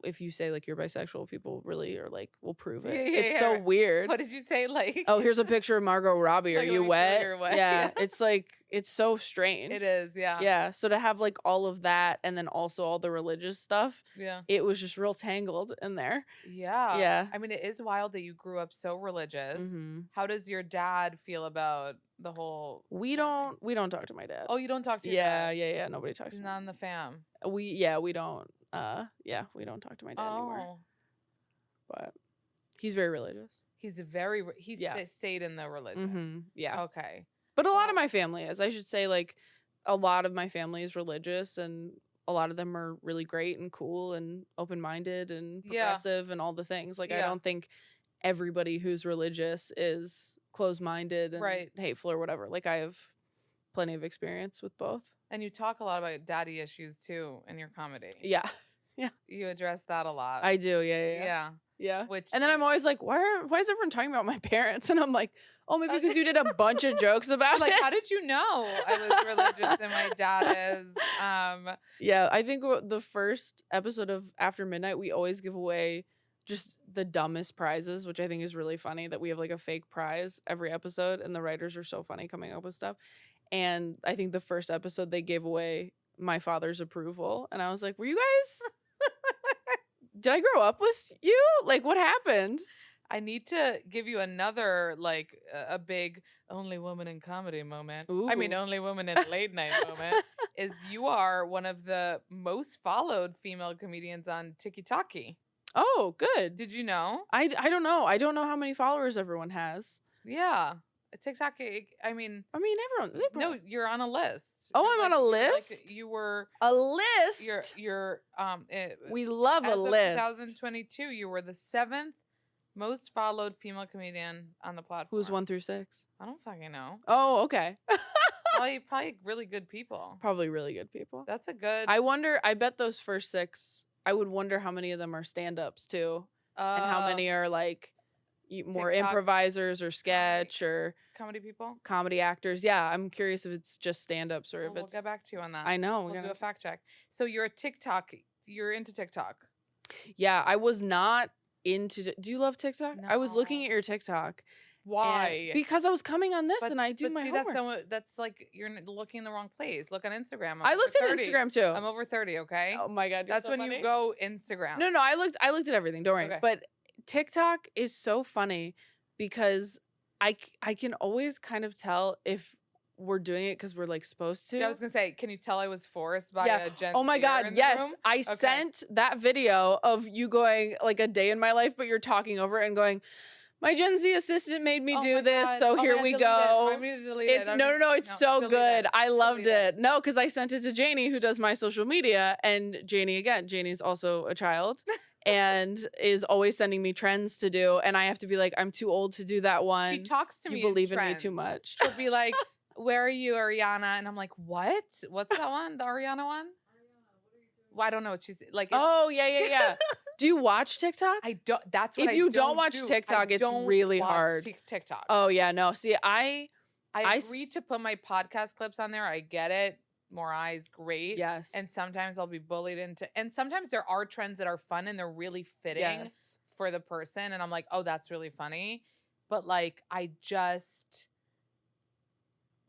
if you say like you're bisexual, people really are like, will prove it. Yeah, yeah, It's yeah, so right. weird. What did you say? Like, Oh, here's a picture of Margot Robbie. Are Like, you let me feel wet? you're wet. Yeah, Yeah. it's like, it's so strange. it is. Yeah. Yeah, so to have like all of that and then also all the religious stuff, Yeah. it was just real tangled in there. Yeah. Yeah. I mean, it is wild that you grew up so religious. Hmm. How does your dad feel about the whole? We family? don't talk to my dad. Oh, you don't talk to your yeah, dad. yeah, nobody talks He's to not him. in the fam. We don't we don't talk to my dad anymore. Oh, But he's very religious. he's very. He's Yeah. stayed in the religion. Hmm. Yeah. Okay. But a lot of Wow. my family is. I should say, like, a lot of my family is religious, and a lot of them are really great and cool and open-minded and Yeah. progressive and all the things. Like, I Yeah. don't think everybody who's religious is closed-minded and Right. hateful or whatever. Like, I have plenty of experience with both. And you talk a lot about daddy issues too in your comedy. Yeah. Yeah. You address that a lot. I do. Yeah. Yeah. Yeah. Which And then I'm always like, why is everyone talking about my parents? And I'm like, oh, maybe because Okay. you did a bunch of jokes about like, it. how did you know I was religious and my dad is? Yeah, I think the first episode of After Midnight, we always give away just the dumbest prizes, which I think is really funny that we have like a fake prize every episode, and the writers are so funny coming up with stuff. And I think the first episode they gave away my father's approval, and I was like, were you guys? Did I grow up with you? Like, what happened? I need to give you another like a big only woman in comedy moment. I mean, Ooh. only woman in late night moment is you are one of the most followed female comedians on TikTok. Oh, good. Did you know? I don't know. I don't know how many followers everyone has. Yeah. TikTok. I mean, Everyone. no, you're on a list. Oh, You're I'm on a you're list? you were. A list. You're. We love As a of list. 2022, you were the 7th most followed female comedian on the platform. Who's 1 through 6? I don't fucking know. Oh, okay. Probably really good people. Probably really good people. That's a good. I bet those first 6, I would wonder how many of them are stand-ups too, and how many are like more TikTok improvisers or sketch or comedy people. comedy actors. Yeah, I'm curious if it's just stand-ups or Well, if we'll it's. get back to you on that. I know. We'll do gotta- a fact check. So you're a TikTok. You're into TikTok. Yeah, I was not into. Do you love TikTok? I was looking No. at your TikTok. and- Why? Because I was coming on this and I do but my see, homework. that's like you're looking in the wrong place. Look on Instagram. I'm I over looked at 30. Instagram too. I'm over 30. Okay. Oh my god, you're That's so when funny. you go Instagram. No, I looked at everything. Don't worry. Okay. But TikTok is so funny because I can always kind of tell if we're doing it because we're like supposed to. Yeah, I was gonna say, can you tell I was forced by Yeah. a Gen Oh my Zer god, in the yes. room? I sent that video of you going like a day in my life, but you're talking over it and going, my Gen Z assistant made me Oh do my this, God. so Oh my here God, we delete it. go. Remind me to delete It's it. no, it's so delete good. it. I loved Delete it. No, because I sent it to Janie, who does my social media, and Janie's also a child. And is always sending me trends to do, and I have to be like, I'm too old to do that one. She talks to me. You believe in me trends. too much. She'll be like, "Where are you, Ariana?" And I'm like, "What? What's that one? The Ariana one?" Well, I don't know what she's like. Oh yeah. Do you watch TikTok? I don't. That's what If I you don't don't watch do. TikTok, I it's don't really watch hard. TikTok. Oh yeah, no. See, I I agreed to put my podcast clips on there. I get it. More eyes, great. yes. And sometimes I'll be bullied into. And sometimes there are trends that are fun and they're really fitting yes. for the person, and I'm like, oh, that's really funny. But like, I just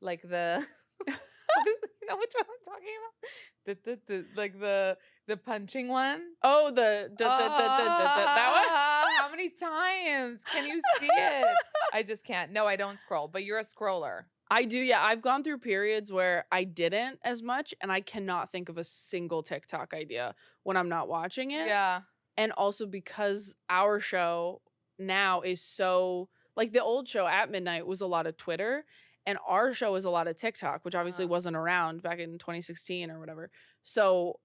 like the. You know which one I'm talking about? Like the punching one. Oh, that one. How many times can you see it? I just can't. No, I don't scroll. But you're a scroller. I do, yeah. I've gone through periods where I didn't as much, and I cannot think of a single TikTok idea when I'm not watching it. Yeah. And also because our show now is so like the old show at midnight was a lot of Twitter, and our show is a lot of TikTok, which obviously wasn't around back in 2016 or whatever. So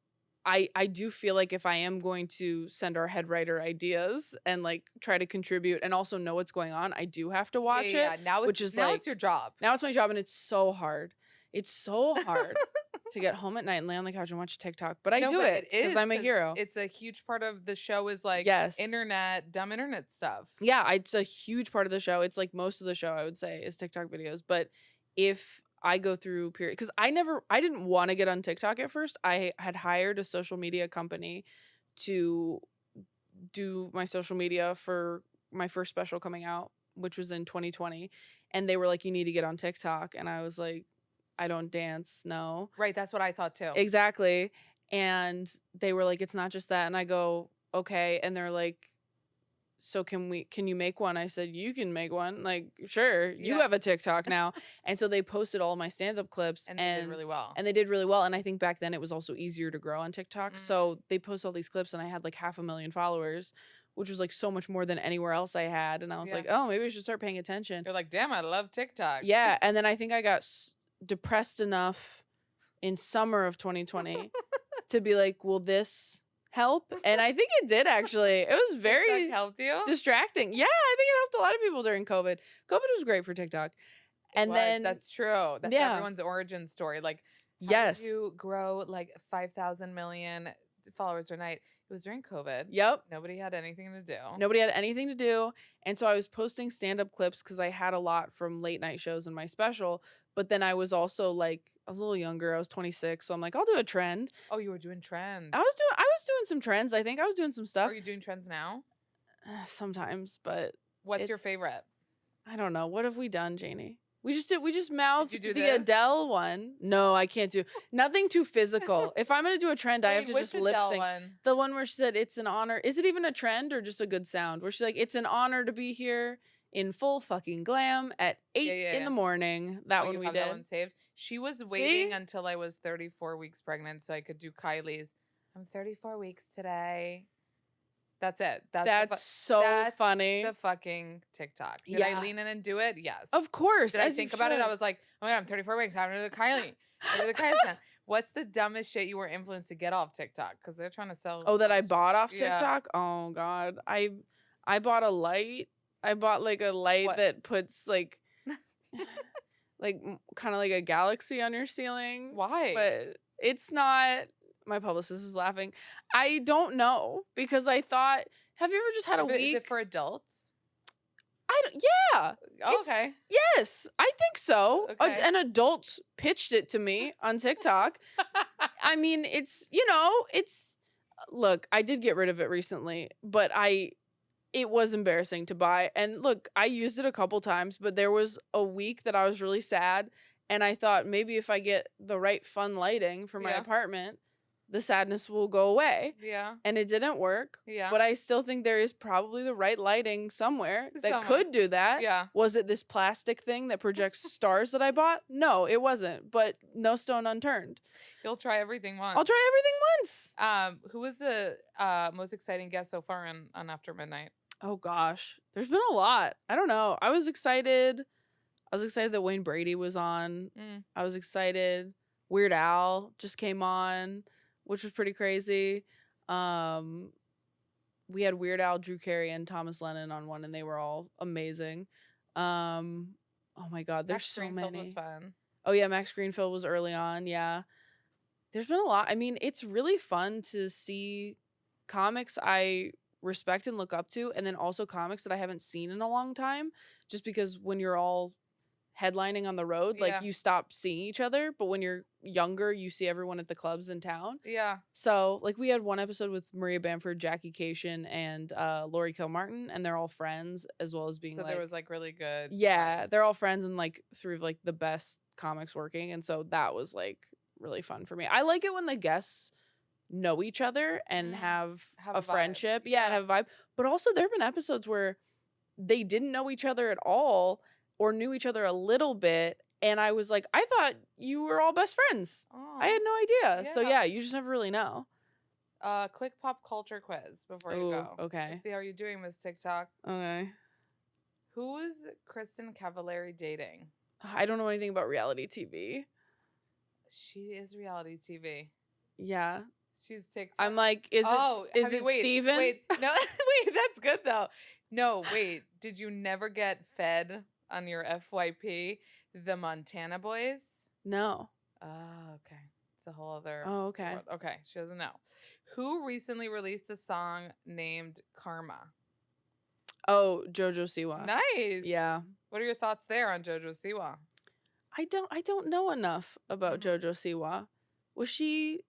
I do feel like if I am going to send our head writer ideas and like try to contribute and also know what's going on, I do have to watch it. Yeah. Now which it's is now like- it's your job. Now it's my job, and it's so hard. It's so hard to get home at night and lay on the couch and watch TikTok. But I No, do but it because I'm a 'cause hero. It's a huge part of the show is like Yes. dumb internet stuff. Yeah, it's a huge part of the show. It's like most of the show, I would say, is TikTok videos. But if I go through period, because I didn't want to get on TikTok at first. I had hired a social media company to do my social media for my first special coming out, which was in 2020. And they were like, you need to get on TikTok. And I was like, I don't dance, no. Right. That's what I thought too. Exactly. And they were like, it's not just that. And I go, okay. And they're like, so can you make one? I said, you can make one. Like, sure. You Yeah. have a TikTok now. And so they posted all my stand-up clips And they did really well. and they did really well. And I think back then it was also easier to grow on TikTok. Mm. So they post all these clips and I had like 500,000 followers, which was like so much more than anywhere else I had. And I was Yeah. like, oh, maybe I should start paying attention. You're like, damn, I love TikTok. Yeah. And then I think I got depressed enough in summer of 2020 to be like, will this help? And I think it did, actually. It was very TikTok helped you. distracting. Yeah, I think it helped a lot of people during COVID. COVID was great for TikTok. And then that's true. That's yeah. everyone's origin story. Like, how yes, did you grow like 5,000 million followers a night? It was during COVID. Yep. Nobody had anything to do. Nobody had anything to do. And so I was posting stand-up clips because I had a lot from late night shows in my special. But then I was also like, I was a little younger. I was 26. So I'm like, I'll do a trend. Oh, you were doing trends. I was doing some trends. I think I was doing some stuff. Are you doing trends now? Sometimes, but what's your favorite? I don't know. What have we done, Janie? We just mouthed the this? Adele one. No, I can't do nothing too physical. If I'm gonna do a trend, I have to just lip sync. The one where she said it's an honor. Is it even a trend or just a good sound? Where she's like, it's an honor to be here in full fucking glam at 8 in the morning. That one we did. That one saved. She was waiting until I was 34 weeks pregnant so I could do Kylie's. I'm 34 weeks today. That's it. That's so funny. The fucking TikTok. Did I lean in and do it? Yes. Of course. Did I think about it? I was like, oh my God, I'm 34 weeks. I'm going to do Kylie. I do the Kylie sound. What's the dumbest shit you were influenced to get off TikTok? Because they're trying to sell. Oh, that I bought off TikTok? Yeah. Oh, God. I bought a light. I bought like a light that puts like kind of like a galaxy on your ceiling. Why? But it's not. My publicist is laughing. I don't know because I thought, have you ever just had a week? Is it for adults? Yeah. Okay. Yes, I think so. Okay. An adult pitched it to me on TikTok. I mean, look, I did get rid of it recently, but it was embarrassing to buy. And look, I used it a couple times, but there was a week that I was really sad. And I thought maybe if I get the right fun lighting for my apartment, the sadness will go away. Yeah. And it didn't work. Yeah. But I still think there is probably the right lighting somewhere that could do that. Yeah. Was it this plastic thing that projects stars that I bought? No, it wasn't. But no stone unturned. You'll try everything once. I'll try everything once. Who was the most exciting guest so far on After Midnight? Oh gosh. There's been a lot. I don't know. I was excited that Wayne Brady was on. I was excited. Weird Al just came on, which was pretty crazy. We had Weird Al, Drew Carey, and Thomas Lennon on one, and they were all amazing. Oh my God, there's so many. Was fun. Oh yeah, Max Greenfield was early on. Yeah, there's been a lot. I mean, it's really fun to see comics I respect and look up to, and then also comics that I haven't seen in a long time. Just because when you're all headlining on the road, like you stop seeing each other, but when you're younger you see everyone at the clubs in town. Yeah. So like we had one episode with Maria Bamford, Jackie Cation, and Laurie Kilmartin, and they're all friends as well as being so there was like really good they're all friends and like three of like the best comics working, and so that was like really fun for me. I like it when the guests know each other and have a friendship and have a vibe, but also there have been episodes where they didn't know each other at all or knew each other a little bit, and I was like, I thought you were all best friends. Oh, I had no idea. So yeah, you just never really know. Quick pop culture quiz before you go. Okay. Let's see how you're doing, Miss TikTok. Okay. Who is Kristen Cavallari dating? I don't know anything about reality TV. She is reality TV. Yeah. She's TikTok. I'm like, is it Steven? Wait, no, wait, that's good though. No, wait, did you never get fed on your FYP the Montana Boys? No. Oh, okay. It's a whole other okay. world. Okay, she doesn't know. Who recently released a song named Karma? Oh, JoJo Siwa. Nice. Yeah. What are your thoughts there on JoJo Siwa? I don't know enough about JoJo Siwa. Was she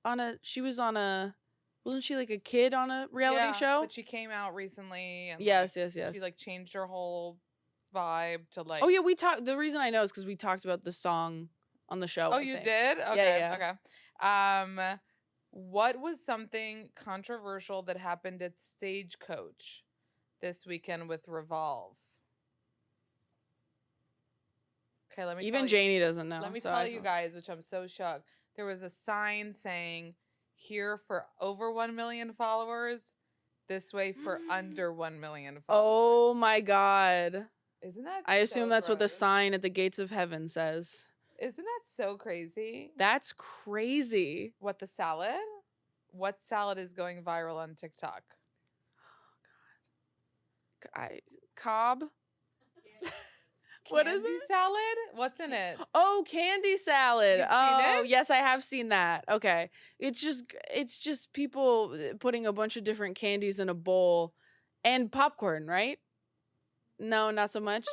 wasn't she like a kid on a reality show? But she came out recently. And yes. She like changed her whole vibe to like. Oh yeah, we talked. The reason I know is because we talked about the song on the show. Oh, you did? Okay. Yeah. Okay. What was something controversial that happened at Stagecoach this weekend with Revolve? Okay, let me. Even Janie doesn't know. Let me tell you guys, which I'm so shocked. There was a sign saying, "Here for over 1 million followers, this way for under 1 million followers. Oh my God. Isn't that I assume so that's what the gross? sign at the gates of heaven says. Isn't that so crazy? That's crazy. What, the salad? What salad is going viral on TikTok? Cobb? What is Candy it? salad? What's in it? Oh, candy salad. You've seen Oh, it? yes, I have seen that. Okay. It's just people putting a bunch of different candies in a bowl and popcorn, right? No, not so much.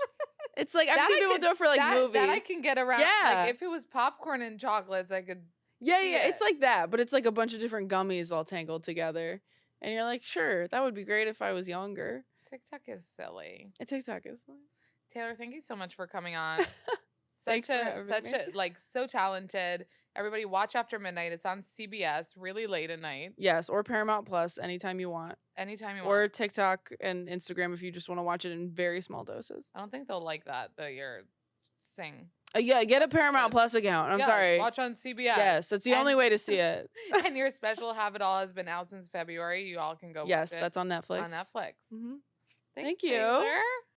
It's like I've That seen I people can- do it for like movies. That I can get around. Yeah. Like if it was popcorn and chocolates, I could. Yeah, see it's it. like that, but it's like a bunch of different gummies all tangled together. And you're like, sure, that would be great if I was younger. TikTok is silly. TikTok is Taylor, thank you so much for coming on. Thanks for having me. So talented. Everybody watch After Midnight. It's on CBS really late at night. Yes, or Paramount Plus anytime you want. Anytime you Or want. TikTok and Instagram if you just want to watch it in very small doses. I don't think they'll like that you're sing. Yeah, get a Paramount Plus account. I'm Yes, sorry. Watch on CBS. Yes, that's the only And- way to see it. And your special Have It All has been out since February. You all can go Yes, watch it that's on Netflix. on Netflix. Mhm. Thanks, Thank you. Taylor.